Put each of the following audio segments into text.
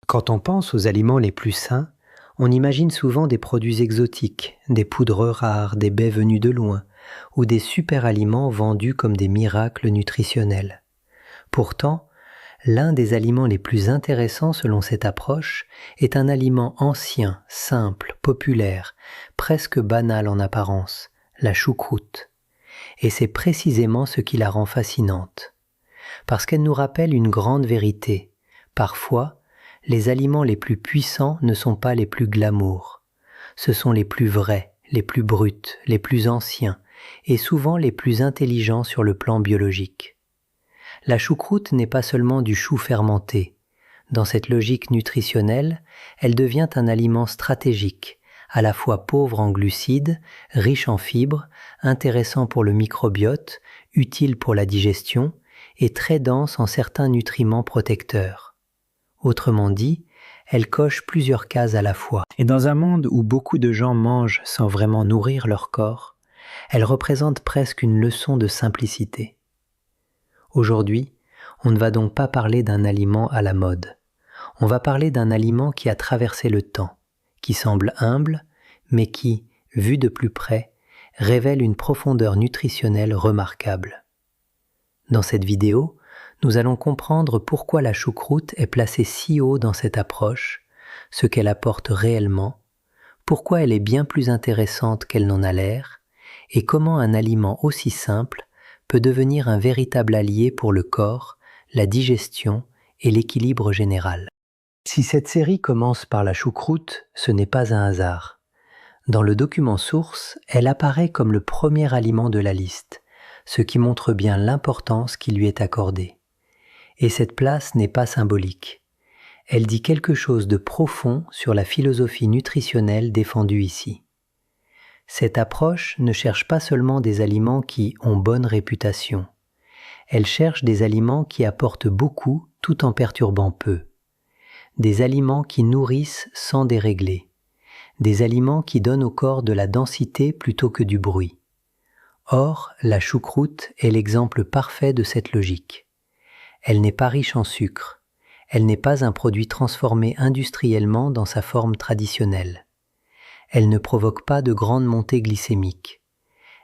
Quand on pense aux aliments les plus sains, on imagine souvent des produits exotiques, des poudres rares, des baies venues de loin, ou des super-aliments vendus comme des miracles nutritionnels. Pourtant, l'un des aliments les plus intéressants selon cette approche est un aliment ancien, simple, populaire, presque banal en apparence, la choucroute. Et c'est précisément ce qui la rend fascinante. Parce qu'elle nous rappelle une grande vérité. Parfois, les aliments les plus puissants ne sont pas les plus glamour. Ce sont les plus vrais, les plus bruts, les plus anciens, et souvent les plus intelligents sur le plan biologique. La choucroute n'est pas seulement du chou fermenté. Dans cette logique nutritionnelle, elle devient un aliment stratégique, à la fois pauvre en glucides, riche en fibres, intéressant pour le microbiote, utile pour la digestion, et très dense en certains nutriments protecteurs. Autrement dit, elle coche plusieurs cases à la fois. Et dans un monde où beaucoup de gens mangent sans vraiment nourrir leur corps, elle représente presque une leçon de simplicité. Aujourd'hui, on ne va donc pas parler d'un aliment à la mode. On va parler d'un aliment qui a traversé le temps, qui semble humble, mais qui, vu de plus près, révèle une profondeur nutritionnelle remarquable. Dans cette vidéo, nous allons comprendre pourquoi la choucroute est placée si haut dans cette approche, ce qu'elle apporte réellement, pourquoi elle est bien plus intéressante qu'elle n'en a l'air, et comment un aliment aussi simple peut devenir un véritable allié pour le corps, la digestion et l'équilibre général. Si cette série commence par la choucroute, ce n'est pas un hasard. Dans le document source, elle apparaît comme le premier aliment de la liste, ce qui montre bien l'importance qui lui est accordée. Et cette place n'est pas symbolique. Elle dit quelque chose de profond sur la philosophie nutritionnelle défendue ici. Cette approche ne cherche pas seulement des aliments qui ont bonne réputation. Elle cherche des aliments qui apportent beaucoup tout en perturbant peu. Des aliments qui nourrissent sans dérégler. Des aliments qui donnent au corps de la densité plutôt que du bruit. Or, la choucroute est l'exemple parfait de cette logique. Elle n'est pas riche en sucre. Elle n'est pas un produit transformé industriellement dans sa forme traditionnelle. Elle ne provoque pas de grandes montées glycémiques.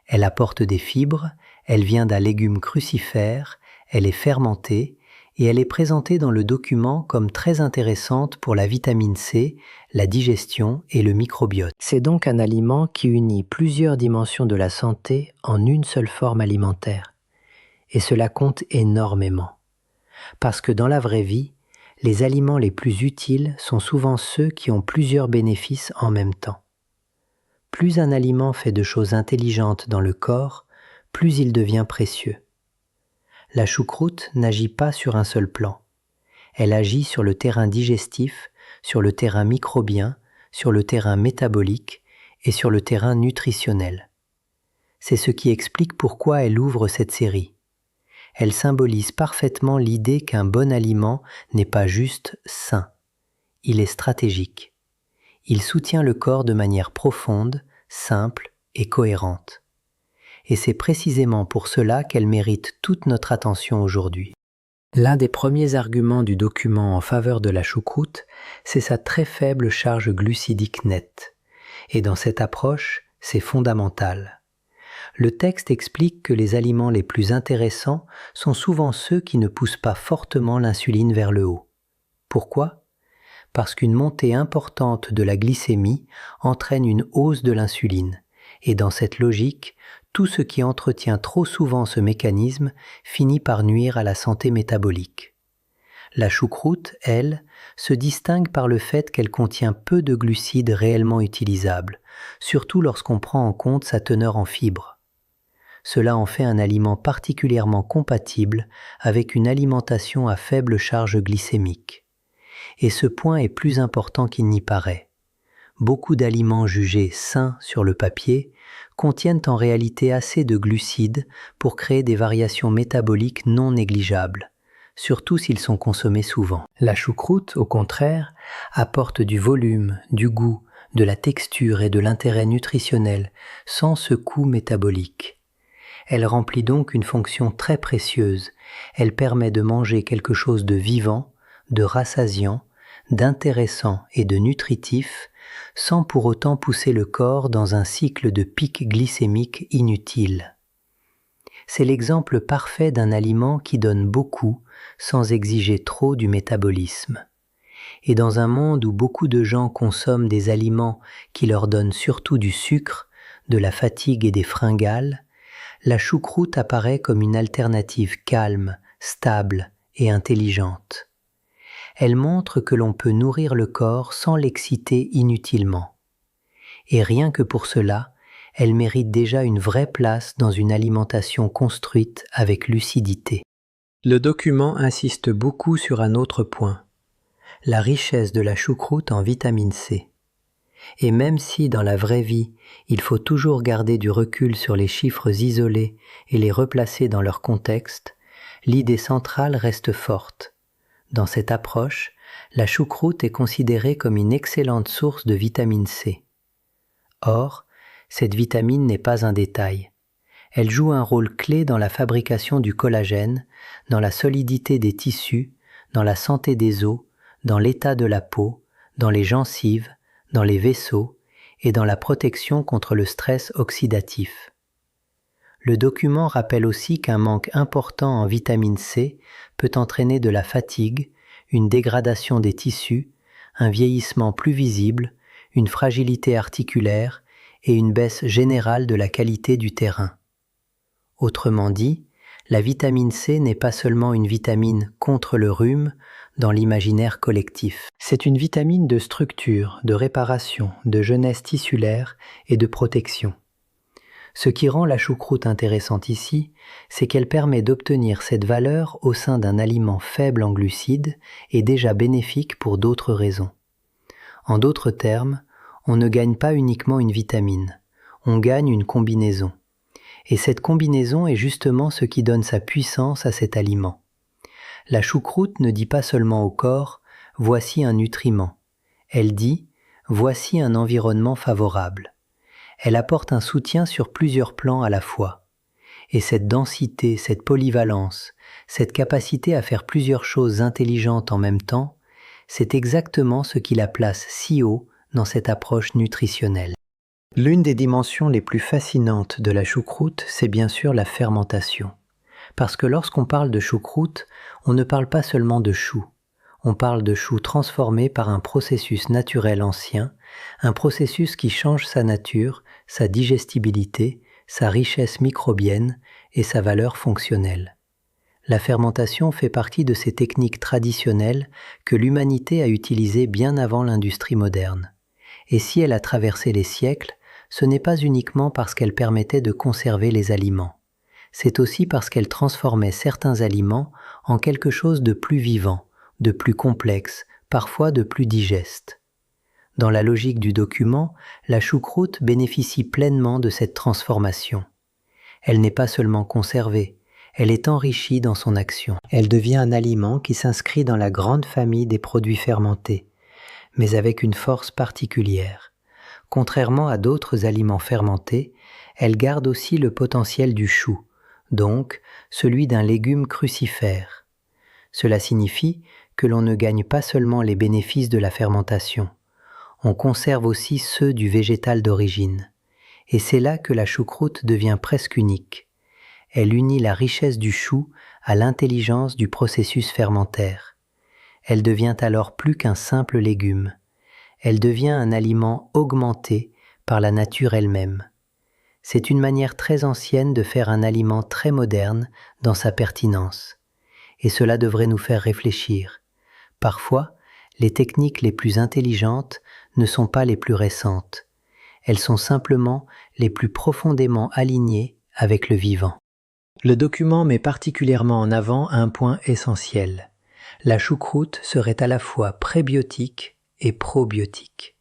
Elle apporte des fibres, elle vient d'un légume crucifère, elle est fermentée et elle est présentée dans le document comme très intéressante pour la vitamine C, la digestion et le microbiote. C'est donc un aliment qui unit plusieurs dimensions de la santé en une seule forme alimentaire. Et cela compte énormément. Parce que dans la vraie vie, les aliments les plus utiles sont souvent ceux qui ont plusieurs bénéfices en même temps. Plus un aliment fait de choses intelligentes dans le corps, plus il devient précieux. La choucroute n'agit pas sur un seul plan. Elle agit sur le terrain digestif, sur le terrain microbien, sur le terrain métabolique et sur le terrain nutritionnel. C'est ce qui explique pourquoi elle ouvre cette série. Elle symbolise parfaitement l'idée qu'un bon aliment n'est pas juste sain. Il est stratégique. Il soutient le corps de manière profonde, simple et cohérente. Et c'est précisément pour cela qu'elle mérite toute notre attention aujourd'hui. L'un des premiers arguments du document en faveur de la choucroute, c'est sa très faible charge glucidique nette. Et dans cette approche, c'est fondamental. Le texte explique que les aliments les plus intéressants sont souvent ceux qui ne poussent pas fortement l'insuline vers le haut. Pourquoi ? Parce qu'une montée importante de la glycémie entraîne une hausse de l'insuline, et dans cette logique, tout ce qui entretient trop souvent ce mécanisme finit par nuire à la santé métabolique. La choucroute, elle, se distingue par le fait qu'elle contient peu de glucides réellement utilisables, surtout lorsqu'on prend en compte sa teneur en fibres. Cela en fait un aliment particulièrement compatible avec une alimentation à faible charge glycémique. Et ce point est plus important qu'il n'y paraît. Beaucoup d'aliments jugés sains sur le papier contiennent en réalité assez de glucides pour créer des variations métaboliques non négligeables, surtout s'ils sont consommés souvent. La choucroute, au contraire, apporte du volume, du goût, de la texture et de l'intérêt nutritionnel sans ce coût métabolique. Elle remplit donc une fonction très précieuse. Elle permet de manger quelque chose de vivant, de rassasiant, d'intéressant et de nutritif, sans pour autant pousser le corps dans un cycle de pics glycémiques inutiles. C'est l'exemple parfait d'un aliment qui donne beaucoup sans exiger trop du métabolisme. Et dans un monde où beaucoup de gens consomment des aliments qui leur donnent surtout du sucre, de la fatigue et des fringales, la choucroute apparaît comme une alternative calme, stable et intelligente. Elle montre que l'on peut nourrir le corps sans l'exciter inutilement. Et rien que pour cela, elle mérite déjà une vraie place dans une alimentation construite avec lucidité. Le document insiste beaucoup sur un autre point, la richesse de la choucroute en vitamine C. Et même si dans la vraie vie, il faut toujours garder du recul sur les chiffres isolés et les replacer dans leur contexte, l'idée centrale reste forte. Dans cette approche, la choucroute est considérée comme une excellente source de vitamine C. Or, cette vitamine n'est pas un détail. Elle joue un rôle clé dans la fabrication du collagène, dans la solidité des tissus, dans la santé des os, dans l'état de la peau, dans les gencives, dans les vaisseaux et dans la protection contre le stress oxydatif. Le document rappelle aussi qu'un manque important en vitamine C peut entraîner de la fatigue, une dégradation des tissus, un vieillissement plus visible, une fragilité articulaire et une baisse générale de la qualité du terrain. Autrement dit, la vitamine C n'est pas seulement une vitamine contre le rhume dans l'imaginaire collectif. C'est une vitamine de structure, de réparation, de jeunesse tissulaire et de protection. Ce qui rend la choucroute intéressante ici, c'est qu'elle permet d'obtenir cette valeur au sein d'un aliment faible en glucides et déjà bénéfique pour d'autres raisons. En d'autres termes, on ne gagne pas uniquement une vitamine, on gagne une combinaison. Et cette combinaison est justement ce qui donne sa puissance à cet aliment. La choucroute ne dit pas seulement au corps « voici un nutriment », elle dit « voici un environnement favorable ». Elle apporte un soutien sur plusieurs plans à la fois. Et cette densité, cette polyvalence, cette capacité à faire plusieurs choses intelligentes en même temps, c'est exactement ce qui la place si haut dans cette approche nutritionnelle. L'une des dimensions les plus fascinantes de la choucroute, c'est bien sûr la fermentation. Parce que lorsqu'on parle de choucroute, on ne parle pas seulement de chou. On parle de chou transformé par un processus naturel ancien, un processus qui change sa nature, sa digestibilité, sa richesse microbienne et sa valeur fonctionnelle. La fermentation fait partie de ces techniques traditionnelles que l'humanité a utilisées bien avant l'industrie moderne. Et si elle a traversé les siècles, ce n'est pas uniquement parce qu'elle permettait de conserver les aliments. C'est aussi parce qu'elle transformait certains aliments en quelque chose de plus vivant, de plus complexe, parfois de plus digeste. Dans la logique du document, la choucroute bénéficie pleinement de cette transformation. Elle n'est pas seulement conservée, elle est enrichie dans son action. Elle devient un aliment qui s'inscrit dans la grande famille des produits fermentés, mais avec une force particulière. Contrairement à d'autres aliments fermentés, elle garde aussi le potentiel du chou, donc celui d'un légume crucifère. Cela signifie que l'on ne gagne pas seulement les bénéfices de la fermentation, on conserve aussi ceux du végétal d'origine. Et c'est là que la choucroute devient presque unique. Elle unit la richesse du chou à l'intelligence du processus fermentaire. Elle devient alors plus qu'un simple légume. Elle devient un aliment augmenté par la nature elle-même. C'est une manière très ancienne de faire un aliment très moderne dans sa pertinence. Et cela devrait nous faire réfléchir. Parfois, les techniques les plus intelligentes ne sont pas les plus récentes. Elles sont simplement les plus profondément alignées avec le vivant. Le document met particulièrement en avant un point essentiel. La choucroute serait à la fois prébiotique et probiotique.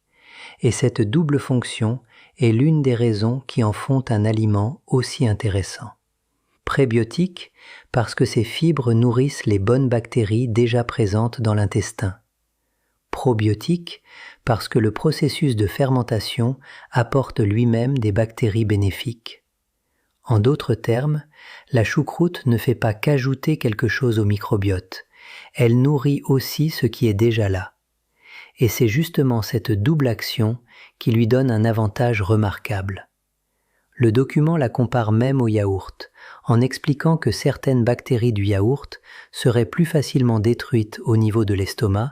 Et cette double fonction est l'une des raisons qui en font un aliment aussi intéressant. Prébiotique parce que ces fibres nourrissent les bonnes bactéries déjà présentes dans l'intestin. Probiotique parce que le processus de fermentation apporte lui-même des bactéries bénéfiques. En d'autres termes, la choucroute ne fait pas qu'ajouter quelque chose au microbiote, elle nourrit aussi ce qui est déjà là. Et c'est justement cette double action qui lui donne un avantage remarquable. Le document la compare même au yaourt, en expliquant que certaines bactéries du yaourt seraient plus facilement détruites au niveau de l'estomac,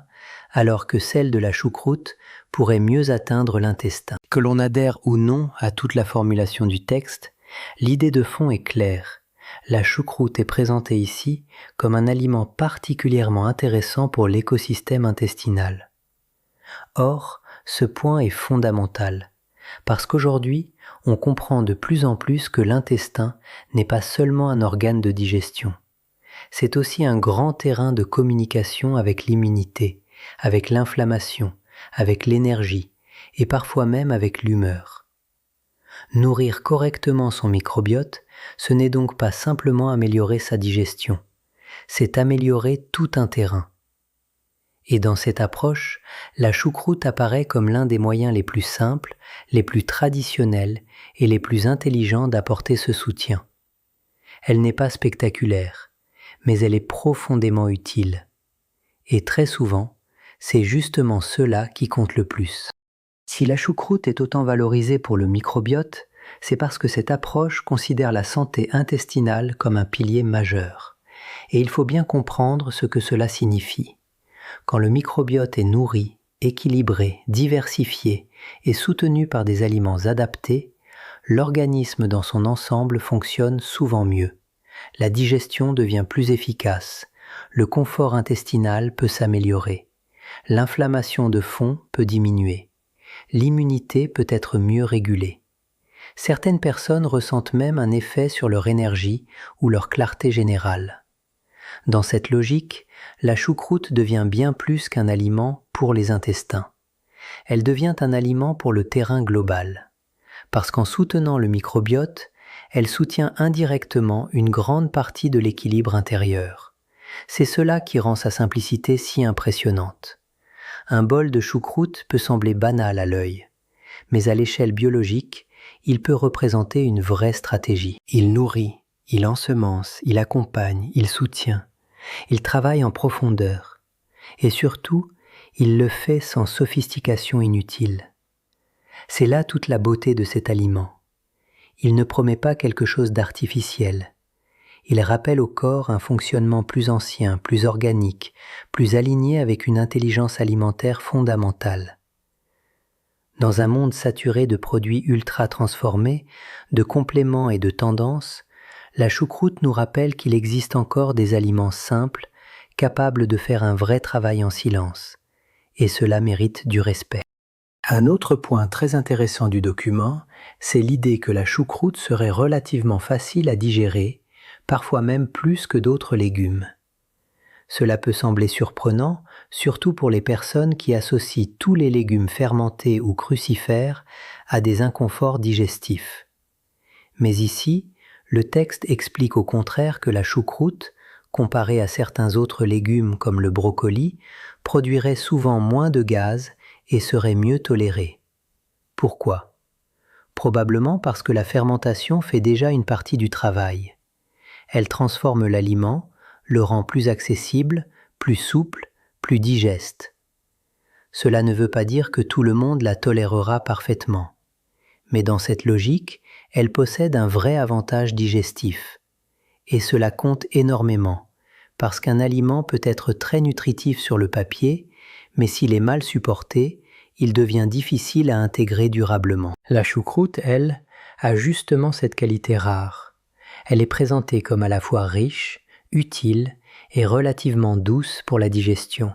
alors que celles de la choucroute pourraient mieux atteindre l'intestin. Que l'on adhère ou non à toute la formulation du texte, l'idée de fond est claire. La choucroute est présentée ici comme un aliment particulièrement intéressant pour l'écosystème intestinal. Or, ce point est fondamental, parce qu'aujourd'hui, on comprend de plus en plus que l'intestin n'est pas seulement un organe de digestion. C'est aussi un grand terrain de communication avec l'immunité, avec l'inflammation, avec l'énergie et parfois même avec l'humeur. Nourrir correctement son microbiote, ce n'est donc pas simplement améliorer sa digestion, c'est améliorer tout un terrain. Et dans cette approche, la choucroute apparaît comme l'un des moyens les plus simples, les plus traditionnels et les plus intelligents d'apporter ce soutien. Elle n'est pas spectaculaire, mais elle est profondément utile. Et très souvent, c'est justement cela qui compte le plus. Si la choucroute est autant valorisée pour le microbiote, c'est parce que cette approche considère la santé intestinale comme un pilier majeur. Et il faut bien comprendre ce que cela signifie. Quand le microbiote est nourri, équilibré, diversifié et soutenu par des aliments adaptés, l'organisme dans son ensemble fonctionne souvent mieux. La digestion devient plus efficace, le confort intestinal peut s'améliorer, l'inflammation de fond peut diminuer, l'immunité peut être mieux régulée. Certaines personnes ressentent même un effet sur leur énergie ou leur clarté générale. Dans cette logique, la choucroute devient bien plus qu'un aliment pour les intestins. Elle devient un aliment pour le terrain global, parce qu'en soutenant le microbiote, elle soutient indirectement une grande partie de l'équilibre intérieur. C'est cela qui rend sa simplicité si impressionnante. Un bol de choucroute peut sembler banal à l'œil, mais à l'échelle biologique, il peut représenter une vraie stratégie. Il nourrit, il ensemence, il accompagne, il soutient. Il travaille en profondeur. Et surtout, il le fait sans sophistication inutile. C'est là toute la beauté de cet aliment. Il ne promet pas quelque chose d'artificiel. Il rappelle au corps un fonctionnement plus ancien, plus organique, plus aligné avec une intelligence alimentaire fondamentale. Dans un monde saturé de produits ultra transformés, de compléments et de tendances, la choucroute nous rappelle qu'il existe encore des aliments simples, capables de faire un vrai travail en silence, et cela mérite du respect. Un autre point très intéressant du document, c'est l'idée que la choucroute serait relativement facile à digérer, parfois même plus que d'autres légumes. Cela peut sembler surprenant, surtout pour les personnes qui associent tous les légumes fermentés ou crucifères à des inconforts digestifs. Mais ici, le texte explique au contraire que la choucroute, comparée à certains autres légumes comme le brocoli, produirait souvent moins de gaz et serait mieux tolérée. Pourquoi ? Probablement parce que la fermentation fait déjà une partie du travail. Elle transforme l'aliment, le rend plus accessible, plus souple, plus digeste. Cela ne veut pas dire que tout le monde la tolérera parfaitement. Mais dans cette logique, elle possède un vrai avantage digestif. Et cela compte énormément, parce qu'un aliment peut être très nutritif sur le papier, mais s'il est mal supporté, il devient difficile à intégrer durablement. La choucroute, elle, a justement cette qualité rare. Elle est présentée comme à la fois riche, utile et relativement douce pour la digestion.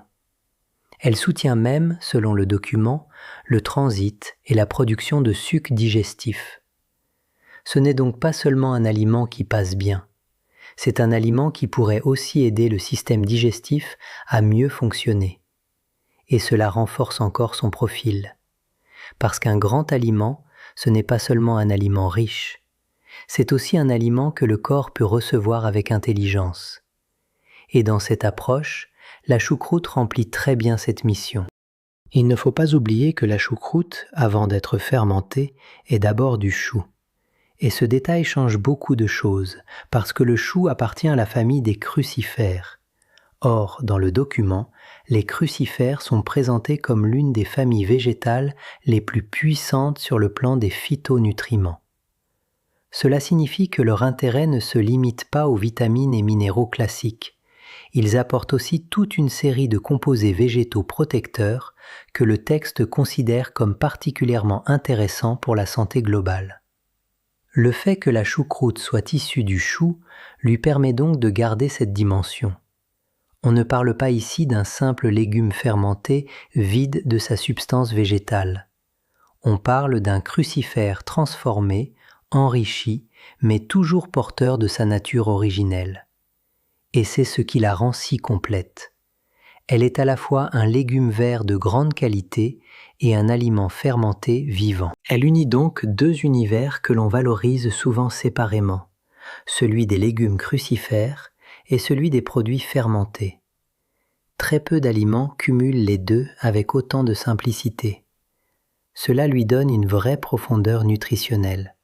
Elle soutient même, selon le document, le transit et la production de sucs digestifs. Ce n'est donc pas seulement un aliment qui passe bien, c'est un aliment qui pourrait aussi aider le système digestif à mieux fonctionner. Et cela renforce encore son profil. Parce qu'un grand aliment, ce n'est pas seulement un aliment riche, c'est aussi un aliment que le corps peut recevoir avec intelligence. Et dans cette approche, la choucroute remplit très bien cette mission. Il ne faut pas oublier que la choucroute, avant d'être fermentée, est d'abord du chou. Et ce détail change beaucoup de choses, parce que le chou appartient à la famille des crucifères. Or, dans le document, les crucifères sont présentés comme l'une des familles végétales les plus puissantes sur le plan des phytonutriments. Cela signifie que leur intérêt ne se limite pas aux vitamines et minéraux classiques. Ils apportent aussi toute une série de composés végétaux protecteurs que le texte considère comme particulièrement intéressants pour la santé globale. Le fait que la choucroute soit issue du chou lui permet donc de garder cette dimension. On ne parle pas ici d'un simple légume fermenté vide de sa substance végétale. On parle d'un crucifère transformé, enrichi, mais toujours porteur de sa nature originelle. Et c'est ce qui la rend si complète. Elle est à la fois un légume vert de grande qualité et un aliment fermenté vivant. Elle unit donc deux univers que l'on valorise souvent séparément, celui des légumes crucifères et celui des produits fermentés. Très peu d'aliments cumulent les deux avec autant de simplicité. Cela lui donne une vraie profondeur nutritionnelle.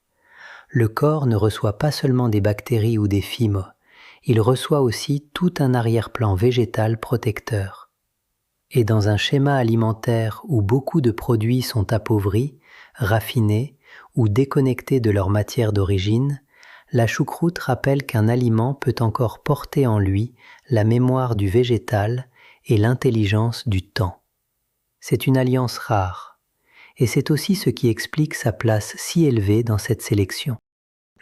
Le corps ne reçoit pas seulement des bactéries ou des fibres, il reçoit aussi tout un arrière-plan végétal protecteur. Et dans un schéma alimentaire où beaucoup de produits sont appauvris, raffinés ou déconnectés de leur matière d'origine, la choucroute rappelle qu'un aliment peut encore porter en lui la mémoire du végétal et l'intelligence du temps. C'est une alliance rare, et c'est aussi ce qui explique sa place si élevée dans cette sélection.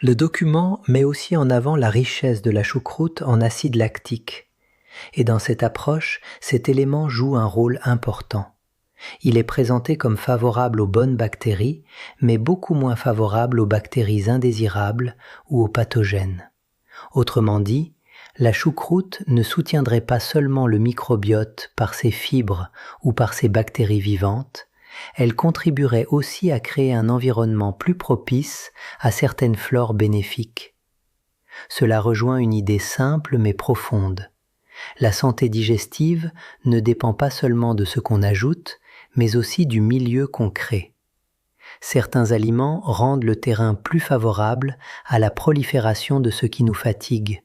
Le document met aussi en avant la richesse de la choucroute en acide lactique, et dans cette approche, cet élément joue un rôle important. Il est présenté comme favorable aux bonnes bactéries, mais beaucoup moins favorable aux bactéries indésirables ou aux pathogènes. Autrement dit, la choucroute ne soutiendrait pas seulement le microbiote par ses fibres ou par ses bactéries vivantes, elle contribuerait aussi à créer un environnement plus propice à certaines flores bénéfiques. Cela rejoint une idée simple mais profonde. La santé digestive ne dépend pas seulement de ce qu'on ajoute, mais aussi du milieu qu'on crée. Certains aliments rendent le terrain plus favorable à la prolifération de ce qui nous fatigue.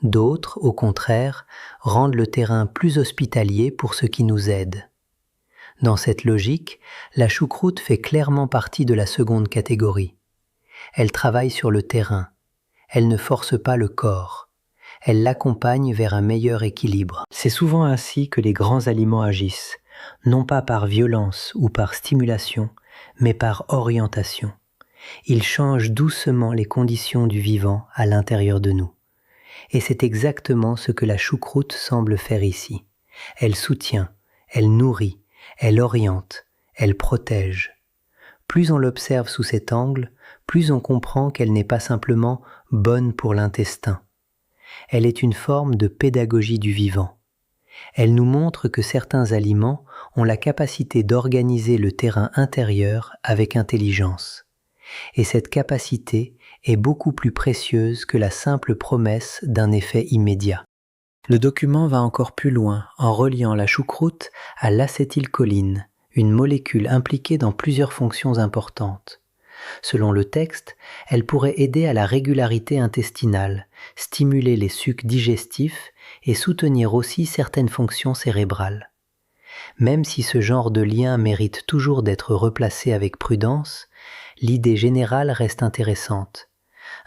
D'autres, au contraire, rendent le terrain plus hospitalier pour ce qui nous aide. Dans cette logique, la choucroute fait clairement partie de la seconde catégorie. Elle travaille sur le terrain. Elle ne force pas le corps. Elle l'accompagne vers un meilleur équilibre. C'est souvent ainsi que les grands aliments agissent, non pas par violence ou par stimulation, mais par orientation. Ils changent doucement les conditions du vivant à l'intérieur de nous. Et c'est exactement ce que la choucroute semble faire ici. Elle soutient, elle nourrit, elle oriente, elle protège. Plus on l'observe sous cet angle, plus on comprend qu'elle n'est pas simplement bonne pour l'intestin. Elle est une forme de pédagogie du vivant. Elle nous montre que certains aliments ont la capacité d'organiser le terrain intérieur avec intelligence. Et cette capacité est beaucoup plus précieuse que la simple promesse d'un effet immédiat. Le document va encore plus loin en reliant la choucroute à l'acétylcholine, une molécule impliquée dans plusieurs fonctions importantes. Selon le texte, elle pourrait aider à la régularité intestinale, stimuler les sucs digestifs et soutenir aussi certaines fonctions cérébrales. Même si ce genre de lien mérite toujours d'être replacé avec prudence, l'idée générale reste intéressante.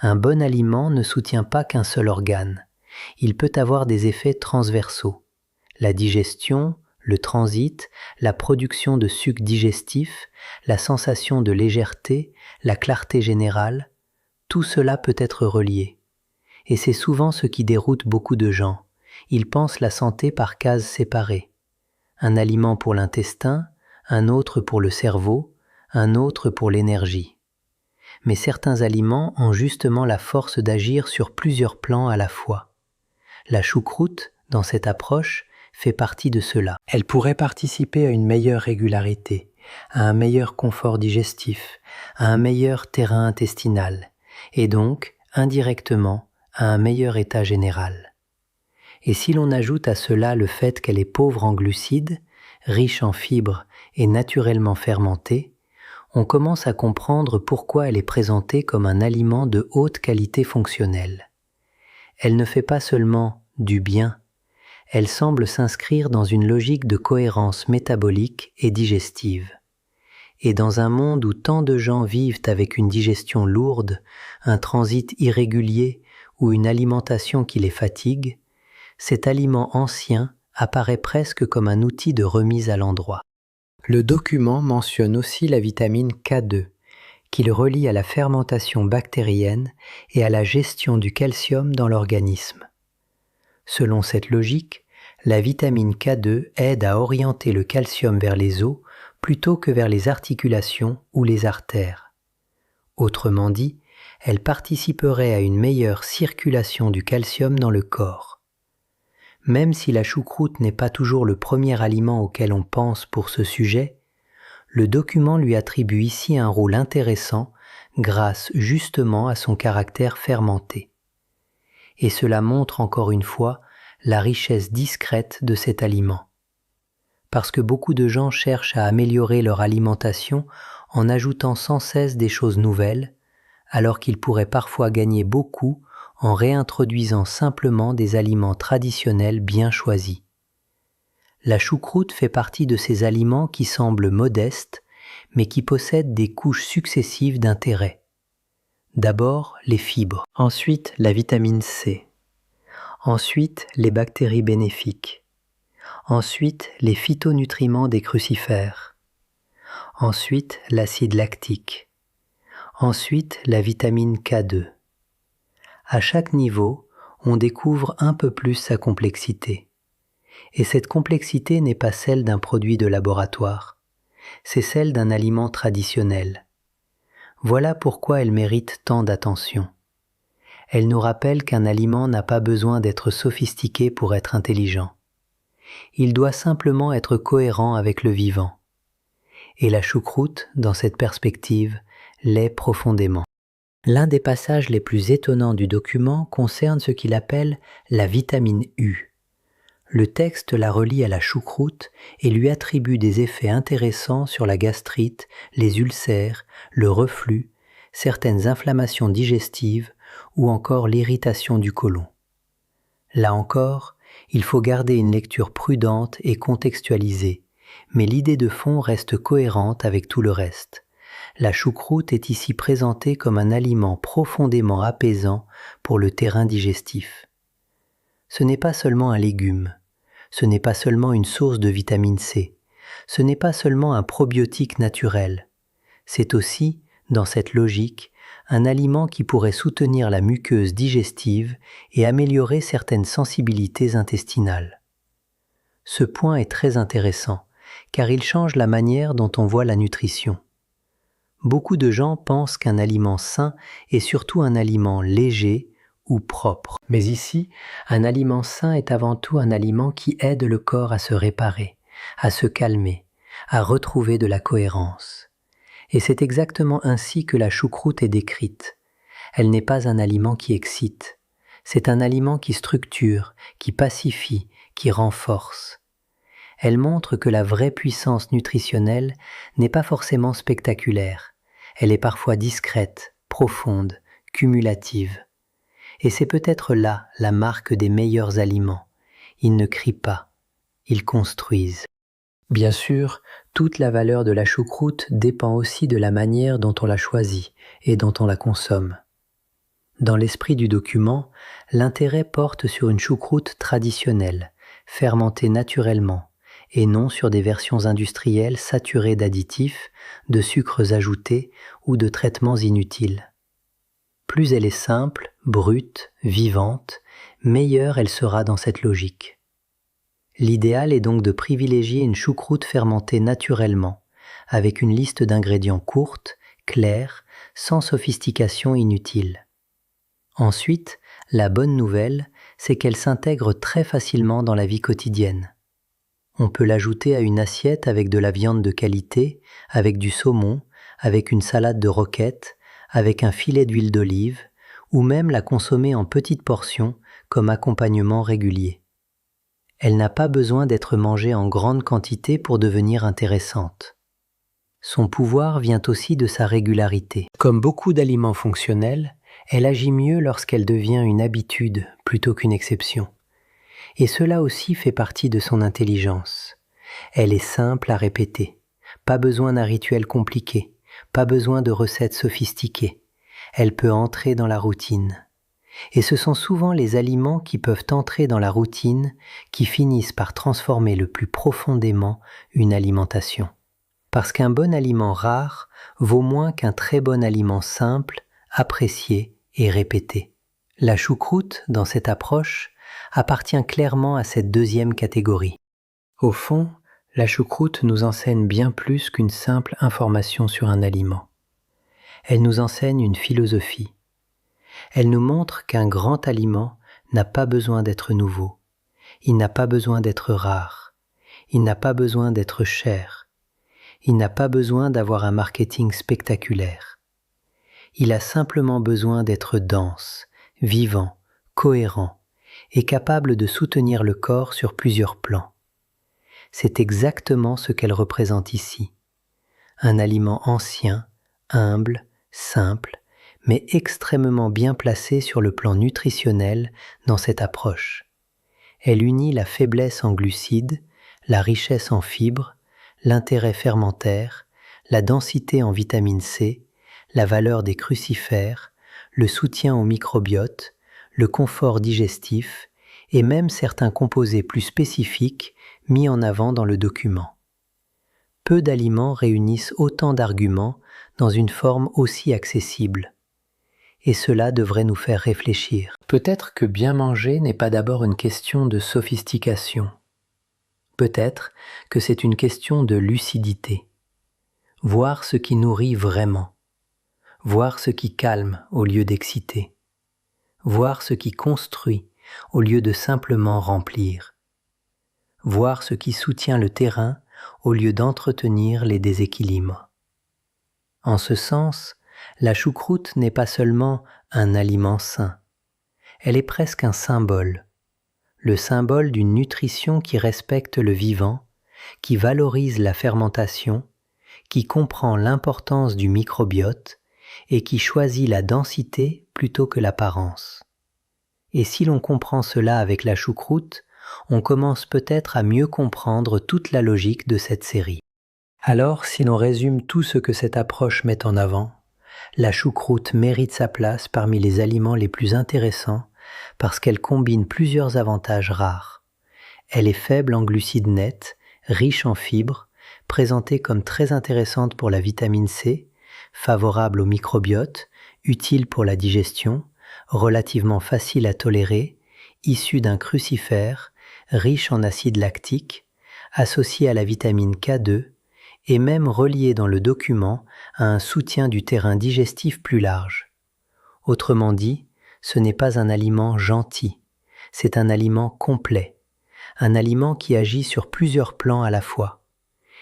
Un bon aliment ne soutient pas qu'un seul organe. Il peut avoir des effets transversaux. La digestion, le transit, la production de sucs digestifs, la sensation de légèreté, la clarté générale, tout cela peut être relié. Et c'est souvent ce qui déroute beaucoup de gens. Ils pensent la santé par cases séparées. Un aliment pour l'intestin, un autre pour le cerveau, un autre pour l'énergie. Mais certains aliments ont justement la force d'agir sur plusieurs plans à la fois. La choucroute, dans cette approche, fait partie de cela. Elle pourrait participer à une meilleure régularité, à un meilleur confort digestif, à un meilleur terrain intestinal, et donc, indirectement, à un meilleur état général. Et si l'on ajoute à cela le fait qu'elle est pauvre en glucides, riche en fibres et naturellement fermentée, on commence à comprendre pourquoi elle est présentée comme un aliment de haute qualité fonctionnelle. Elle ne fait pas seulement du bien, Elle semble s'inscrire dans une logique de cohérence métabolique et digestive. Et dans un monde où tant de gens vivent avec une digestion lourde, un transit irrégulier ou une alimentation qui les fatigue, cet aliment ancien apparaît presque comme un outil de remise à l'endroit. Le document mentionne aussi la vitamine K2, qui le relie à la fermentation bactérienne et à la gestion du calcium dans l'organisme. Selon cette logique, la vitamine K2 aide à orienter le calcium vers les os plutôt que vers les articulations ou les artères. Autrement dit, elle participerait à une meilleure circulation du calcium dans le corps. Même si la choucroute n'est pas toujours le premier aliment auquel on pense pour ce sujet, le document lui attribue ici un rôle intéressant grâce justement à son caractère fermenté. Et cela montre encore une fois la richesse discrète de cet aliment. Parce que beaucoup de gens cherchent à améliorer leur alimentation en ajoutant sans cesse des choses nouvelles, alors qu'ils pourraient parfois gagner beaucoup en réintroduisant simplement des aliments traditionnels bien choisis. La choucroute fait partie de ces aliments qui semblent modestes, mais qui possèdent des couches successives d'intérêt. D'abord, les fibres, ensuite la vitamine C, ensuite les bactéries bénéfiques, ensuite les phytonutriments des crucifères, ensuite l'acide lactique, ensuite la vitamine K2. À chaque niveau, on découvre un peu plus sa complexité. Et cette complexité n'est pas celle d'un produit de laboratoire, c'est celle d'un aliment traditionnel. Voilà pourquoi elle mérite tant d'attention. Elle nous rappelle qu'un aliment n'a pas besoin d'être sophistiqué pour être intelligent. Il doit simplement être cohérent avec le vivant. Et la choucroute, dans cette perspective, l'est profondément. L'un des passages les plus étonnants du document concerne ce qu'il appelle la vitamine U. Le texte la relie à la choucroute et lui attribue des effets intéressants sur la gastrite, les ulcères, le reflux, certaines inflammations digestives ou encore l'irritation du côlon. Là encore, il faut garder une lecture prudente et contextualisée, mais l'idée de fond reste cohérente avec tout le reste. La choucroute est ici présentée comme un aliment profondément apaisant pour le terrain digestif. Ce n'est pas seulement un légume, ce n'est pas seulement une source de vitamine C, ce n'est pas seulement un probiotique naturel, c'est aussi, dans cette logique, un aliment qui pourrait soutenir la muqueuse digestive et améliorer certaines sensibilités intestinales. Ce point est très intéressant, car il change la manière dont on voit la nutrition. Beaucoup de gens pensent qu'un aliment sain est surtout un aliment léger ou propre. Mais ici, un aliment sain est avant tout un aliment qui aide le corps à se réparer, à se calmer, à retrouver de la cohérence. Et c'est exactement ainsi que la choucroute est décrite. Elle n'est pas un aliment qui excite, c'est un aliment qui structure, qui pacifie, qui renforce. Elle montre que la vraie puissance nutritionnelle n'est pas forcément spectaculaire. Elle est parfois discrète, profonde, cumulative. Et c'est peut-être là la marque des meilleurs aliments. Ils ne crient pas, ils construisent. Bien sûr, toute la valeur de la choucroute dépend aussi de la manière dont on la choisit et dont on la consomme. Dans l'esprit du document, l'intérêt porte sur une choucroute traditionnelle, fermentée naturellement, et non sur des versions industrielles saturées d'additifs, de sucres ajoutés ou de traitements inutiles. Plus elle est simple, brute, vivante, meilleure elle sera dans cette logique. L'idéal est donc de privilégier une choucroute fermentée naturellement, avec une liste d'ingrédients courte, claire, sans sophistication inutile. Ensuite, la bonne nouvelle, c'est qu'elle s'intègre très facilement dans la vie quotidienne. On peut l'ajouter à une assiette avec de la viande de qualité, avec du saumon, avec une salade de roquette, avec un filet d'huile d'olive, ou même la consommer en petites portions comme accompagnement régulier. Elle n'a pas besoin d'être mangée en grande quantité pour devenir intéressante. Son pouvoir vient aussi de sa régularité. Comme beaucoup d'aliments fonctionnels, elle agit mieux lorsqu'elle devient une habitude plutôt qu'une exception. Et cela aussi fait partie de son intelligence. Elle est simple à répéter, pas besoin d'un rituel compliqué, pas besoin de recettes sophistiquées. Elle peut entrer dans la routine. Et ce sont souvent les aliments qui peuvent entrer dans la routine qui finissent par transformer le plus profondément une alimentation. Parce qu'un bon aliment rare vaut moins qu'un très bon aliment simple, apprécié et répété. La choucroute, dans cette approche, appartient clairement à cette deuxième catégorie. Au fond, la choucroute nous enseigne bien plus qu'une simple information sur un aliment. Elle nous enseigne une philosophie. Elle nous montre qu'un grand aliment n'a pas besoin d'être nouveau. Il n'a pas besoin d'être rare. Il n'a pas besoin d'être cher. Il n'a pas besoin d'avoir un marketing spectaculaire. Il a simplement besoin d'être dense, vivant, cohérent et capable de soutenir le corps sur plusieurs plans. C'est exactement ce qu'elle représente ici. Un aliment ancien, humble, simple, mais extrêmement bien placé sur le plan nutritionnel dans cette approche. Elle unit la faiblesse en glucides, la richesse en fibres, l'intérêt fermentaire, la densité en vitamine C, la valeur des crucifères, le soutien au microbiote, le confort digestif et même certains composés plus spécifiques mis en avant dans le document. Peu d'aliments réunissent autant d'arguments dans une forme aussi accessible. Et cela devrait nous faire réfléchir. Peut-être que bien manger n'est pas d'abord une question de sophistication. Peut-être que c'est une question de lucidité. Voir ce qui nourrit vraiment. Voir ce qui calme au lieu d'exciter. Voir ce qui construit au lieu de simplement remplir. Voir ce qui soutient le terrain au lieu d'entretenir les déséquilibres. En ce sens, la choucroute n'est pas seulement un aliment sain, elle est presque un symbole, le symbole d'une nutrition qui respecte le vivant, qui valorise la fermentation, qui comprend l'importance du microbiote et qui choisit la densité plutôt que l'apparence. Et si l'on comprend cela avec la choucroute, on commence peut-être à mieux comprendre toute la logique de cette série. Alors, si l'on résume tout ce que cette approche met en avant, la choucroute mérite sa place parmi les aliments les plus intéressants parce qu'elle combine plusieurs avantages rares. Elle est faible en glucides nets, riche en fibres, présentée comme très intéressante pour la vitamine C, favorable au microbiote, utile pour la digestion, relativement facile à tolérer, issue d'un crucifère, riche en acide lactique, associée à la vitamine K2, et même relié dans le document à un soutien du terrain digestif plus large. Autrement dit, ce n'est pas un aliment gentil, c'est un aliment complet, un aliment qui agit sur plusieurs plans à la fois.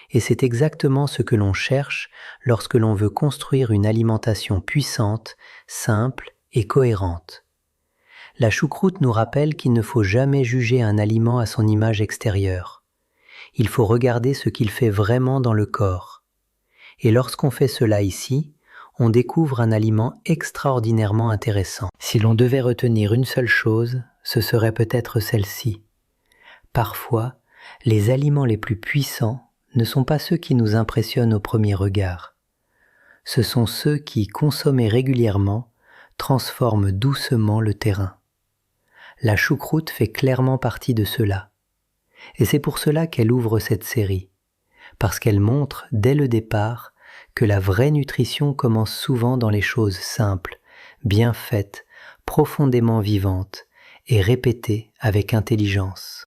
Et c'est exactement ce que l'on cherche lorsque l'on veut construire une alimentation puissante, simple et cohérente. La choucroute nous rappelle qu'il ne faut jamais juger un aliment à son image extérieure. Il faut regarder ce qu'il fait vraiment dans le corps. Et lorsqu'on fait cela ici, on découvre un aliment extraordinairement intéressant. Si l'on devait retenir une seule chose, ce serait peut-être celle-ci. Parfois, les aliments les plus puissants ne sont pas ceux qui nous impressionnent au premier regard. Ce sont ceux qui, consommés régulièrement, transforment doucement le terrain. La choucroute fait clairement partie de cela. Et c'est pour cela qu'elle ouvre cette série, parce qu'elle montre dès le départ que la vraie nutrition commence souvent dans les choses simples, bien faites, profondément vivantes et répétées avec intelligence.